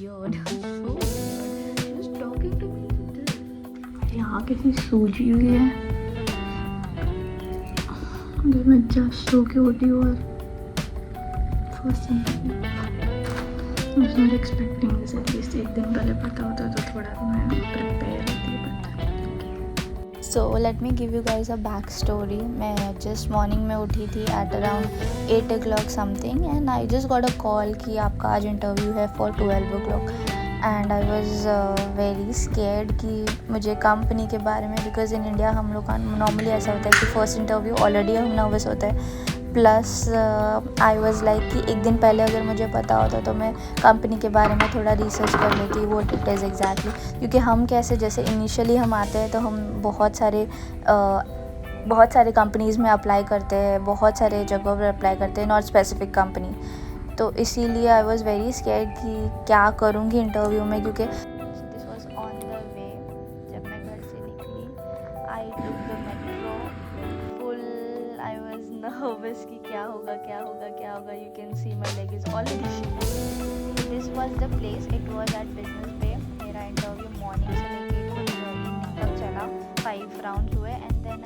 weird. So weird. She was talking to me like this. यहाँ किसी सूजी हुई है। अगर मैं जस्ट सो के उठी हूँ और first I was not expecting this. at least एक दिन पहले पता होता तो थोड़ा मैं प्रिपेयर होती but So let me give you guys a back story. मैं just morning में उठी थी at around 8 o'clock something and I just got a call कि आपका आज interview है for 12 o'clock and I was very scared कि मुझे कंपनी के बारे में, because in India हम लोग का normally ऐसा होता है कि first interview already हम nervous होते हैं, प्लस आई वॉज़ लाइक कि एक दिन पहले अगर मुझे पता होता तो मैं कंपनी के बारे में थोड़ा रिसर्च कर लेती व्हाट इट इज़ एग्जैक्टली, क्योंकि हम कैसे जैसे इनिशियली हम आते हैं तो हम बहुत सारे कंपनीज़ में अप्लाई करते हैं, बहुत सारे जगहों पर अप्लाई करते हैं, नॉट स्पेसिफिक कंपनी, तो इसीलिए आई वॉज़ वेरी स्कैर्ड कि क्या करूँगी इंटरव्यू में, क्योंकि this was on the way. जब मैं घर से निकली I took the metro, full I was nervous कि क्या होगा। You can see my leg is already shaking. This was the place, it was at Business Bay. मेरा इंटरव्यू मॉर्निंग से लेके इवनिंग तक चला, 5 राउंड हुए and then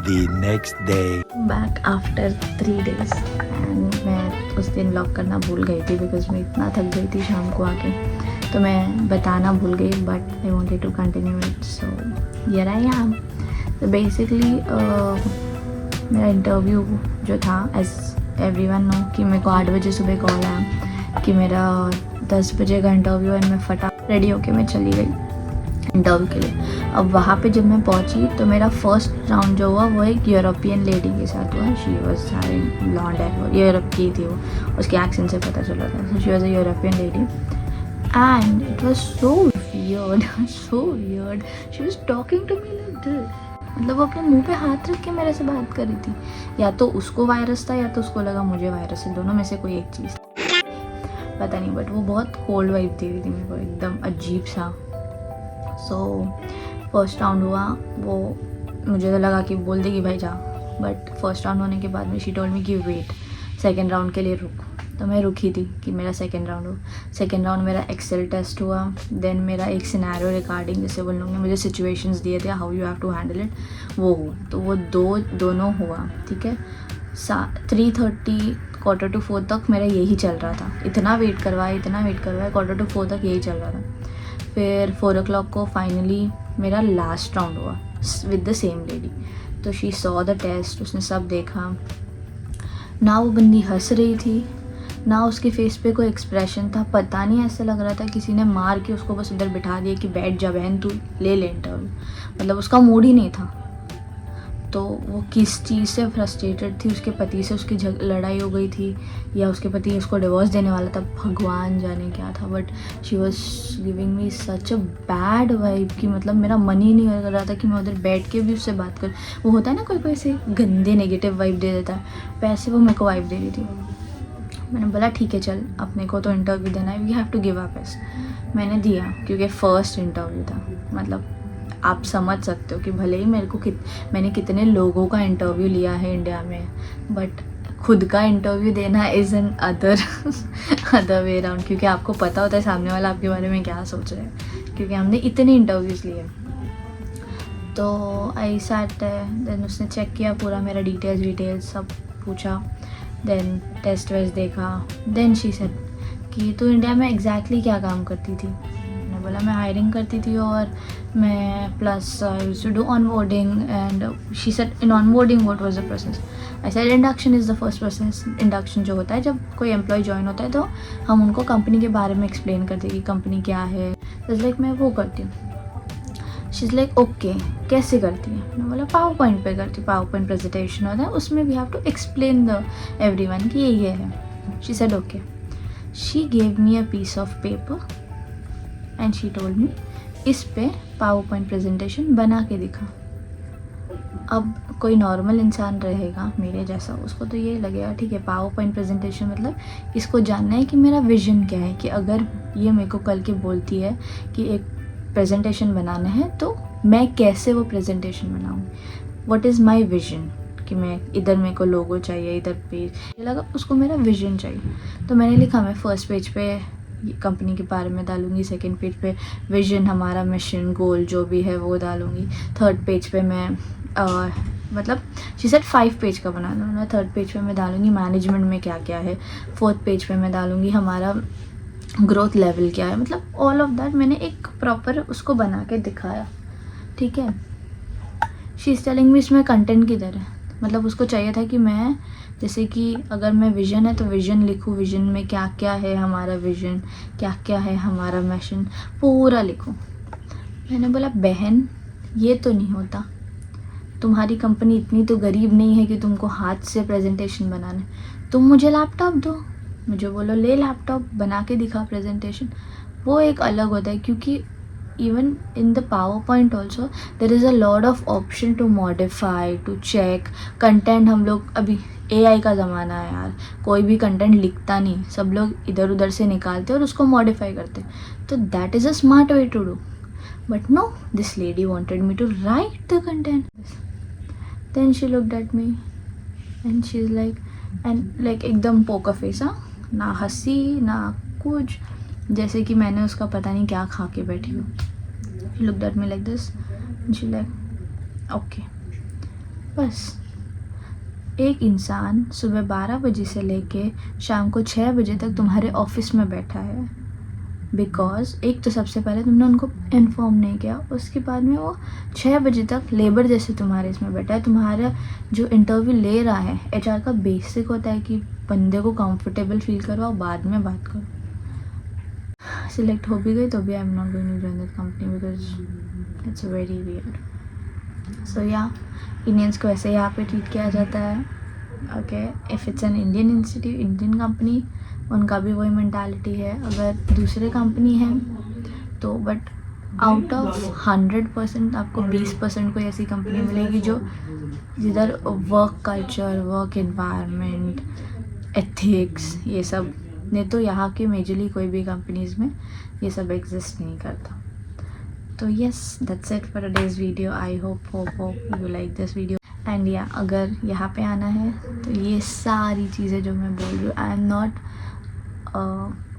The next day. Back after 3 days and मैं उस दिन लॉक करना भूल गई थी बिकॉज मैं इतना थक गई थी शाम को आके, तो मैं बताना भूल गई but I wanted to continue it, so here I am. तो बेसिकली मेरा इंटरव्यू जो था, एज एवरीवन नो कि मेरे को 8 बजे सुबह कॉल आया कि मेरा 10 बजे का इंटरव्यू है, मैं फटा रेडी होके मैं चली गई इंटरव्यू के लिए। अब वहाँ पे जब मैं पहुँची तो मेरा फर्स्ट राउंड जो हुआ वो एक यूरोपियन लेडी के साथ हुआ। She was having blonde hair, वो यूरोप की थी, वो उसके एक्सेंट से पता चला था। So she was a European lady and it was so weird. She was talking to me like this, मतलब वो अपने मुंह पे हाथ रख के मेरे से बात कर रही थी। या तो उसको वायरस था या तो उसको लगा मुझे वायरस है, दोनों में से कोई एक चीज़ पता नहीं, बट वो बहुत कोल्ड वाइब दे रही थी मेरे को, एकदम अजीब सा। सो फर्स्ट राउंड हुआ, वो मुझे तो लगा कि बोल देगी भाई जा, बट फर्स्ट राउंड होने के बाद में शी टोल्ड मी कि वेट, सेकेंड राउंड के लिए रुक। तो मैं रुकी थी कि मेरा सेकेंड राउंड हो। सेकेंड राउंड मेरा एक्सेल टेस्ट हुआ, देन मेरा एक सिनेरियो रिगार्डिंग, जैसे वो लोगों ने मुझे सिचुएशंस दिए थे how you have to handle it, वो हुआ। तो वो दोनों हुआ, ठीक है। 3:30 4:45 तक मेरा यही चल रहा था, इतना वेट करवाया 4:45 तक यही चल रहा था। फिर 4 o'clock को फाइनली मेरा लास्ट राउंड हुआ विद द सेम लेडी। तो शी सॉ द टेस्ट, उसने सब देखा ना, वो बंदी हंस रही थी ना उसके फेस पे कोई एक्सप्रेशन था, पता नहीं, ऐसा लग रहा था किसी ने मार के उसको बस उधर बिठा दिया कि बैठ जा बहन तू ले इंटरव्यू, मतलब उसका मूड ही नहीं था। तो वो किस चीज़ से फ्रस्ट्रेटेड थी, उसके पति से उसकी लड़ाई हो गई थी या उसके पति उसको डिवोर्स देने वाला था, भगवान जाने क्या था, but she was giving me such a bad vibe कि मतलब मेरा मन ही नहीं कर रहा था कि मैं उधर बैठ के भी उससे बात कर। वो होता है ना कोई ऐसे गंदे नेगेटिव वाइब दे देता है, वैसे वो मेरे को वाइब दे रही थी। मैंने बोला ठीक है चल, अपने को तो इंटरव्यू देना है, we have to give a best. मैंने दिया क्योंकि फ़र्स्ट इंटरव्यू था, मतलब आप समझ सकते हो कि भले ही मैंने कितने लोगों का इंटरव्यू लिया है इंडिया में, बट खुद का इंटरव्यू देना is an other way around, क्योंकि आपको पता होता है सामने वाला आपके बारे में क्या सोच रहा है, क्योंकि हमने इतने इंटरव्यूज़ लिए। तो आई सैट, देन उसने चेक किया पूरा मेरा डिटेल्स सब पूछा, देन टेस्ट वेस्ट देखा, देन शी सेड कि तू इंडिया में एग्जैक्टली क्या काम करती थी। मैंने बोला मैं हायरिंग करती थी और मैं plus I used to do onboarding, and she said in onboarding what was the process. I said induction is the first process. Induction जो होता है जब कोई एम्प्लॉय ज्वाइन होता है तो हम उनको कंपनी के बारे में एक्सप्लेन करते हैं कि कंपनी क्या है, तो लाइक मैं वो करती हूँ। शी इज़ लाइक ओके, कैसे करती है? मैंने बोला पावर पॉइंट पे करती, पावर पॉइंट प्रेजेंटेशन होता है, उसमें we have to explain the everyone कि ये है। She said okay. She gave me a piece of paper and she told me इस पे पावर पॉइंट प्रेजेंटेशन बना के दिखा। अब कोई नॉर्मल इंसान रहेगा मेरे जैसा, उसको तो ये लगेगा ठीक है पावर पॉइंट प्रेजेंटेशन मतलब इसको जानना है कि मेरा विजन क्या है, कि अगर ये मेरे को कल के बोलती है कि एक प्रेजेंटेशन बनाना है तो मैं कैसे वो प्रेजेंटेशन बनाऊँ, व्हाट इज़ माय विजन, कि मैं इधर मेरे को लोगो चाहिए, इधर पेज, ये लगा उसको मेरा विजन चाहिए। तो मैंने लिखा, मैं फर्स्ट पेज पे कंपनी के बारे में डालूँगी, सेकंड पेज पे विजन, हमारा मिशन, गोल जो भी है वो डालूँगी, थर्ड पेज पे मैं मतलब शी सेड 5 पेज का बनाना है, थर्ड पेज पे मैं डालूँगी मैनेजमेंट में क्या क्या है, फोर्थ पेज पे मैं डालूँगी हमारा ग्रोथ लेवल क्या है, मतलब ऑल ऑफ दैट मैंने एक प्रॉपर उसको बना के दिखाया, ठीक है। शी इज़ टेलिंग मी इसमें कंटेंट किधर है, मतलब उसको चाहिए था कि मैं जैसे कि अगर मैं विज़न है तो विज़न लिखूँ, विज़न में क्या क्या है हमारा विज़न, क्या क्या है हमारा मिशन, पूरा लिखूँ। मैंने बोला बहन ये तो नहीं होता, तुम्हारी कंपनी इतनी तो गरीब नहीं है कि तुमको हाथ से प्रेजेंटेशन बनाना, तुम मुझे लैपटॉप दो, मुझे बोलो ले लैपटॉप बना के दिखा प्रेजेंटेशन, वो एक अलग होता है। क्योंकि even in the PowerPoint also there is a lot of option to modify, to check content. हम लोग अभी AI का ज़माना है यार, कोई भी कंटेंट लिखता नहीं, सब लोग इधर उधर से निकालते और उसको मॉडिफाई करते, तो that is a smart way to do. But no, this lady wanted me to write the content. Then she looked at me and she's like, and like एकदम poker face, हाँ, ना हंसी ना कुछ, जैसे कि मैंने उसका पता नहीं क्या खा के बैठी हूँ। She looked at me like this and she like, okay. बस एक इंसान सुबह 12 बजे से लेके शाम को 6 बजे तक तुम्हारे ऑफिस में बैठा है, बिकॉज एक तो सबसे पहले तुमने उनको इन्फॉर्म नहीं किया, उसके बाद में वो 6 बजे तक लेबर जैसे तुम्हारे इसमें बैठा है। तुम्हारा जो इंटरव्यू ले रहा है HR का बेसिक होता है कि बंदे को कंफर्टेबल फील करवाओ, बाद में बात करो। सिलेक्ट हो भी गई तो भी I am not going to join that company because it's very weird. So या इंडियंस को ऐसे यहाँ पे ट्रीट किया जाता है। Okay, if it's an Indian institute, Indian company, उनका भी वही मेंटालिटी है। अगर दूसरे कंपनी है तो बट आउट ऑफ 100% आपको 20% कोई ऐसी कंपनी मिलेगी जो जिधर work culture, work environment, ethics ये सब नहीं, तो यहाँ के मेजरली कोई भी कंपनीज़ में ये सब एग्जिस्ट नहीं करता। तो yes, that's it for today's video. I hope you like this video. And या अगर यहाँ पे आना है तो ये सारी चीज़ें जो मैं बोल रही हूँ, I am not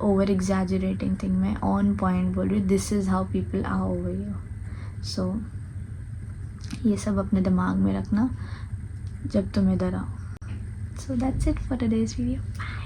over exaggerating thing, मैं ऑन पॉइंट बोल रही हूँ। This is how people are over here. So ये सब अपने दिमाग में रखना जब तुम इधर आओ। So that's it for today's video. Bye.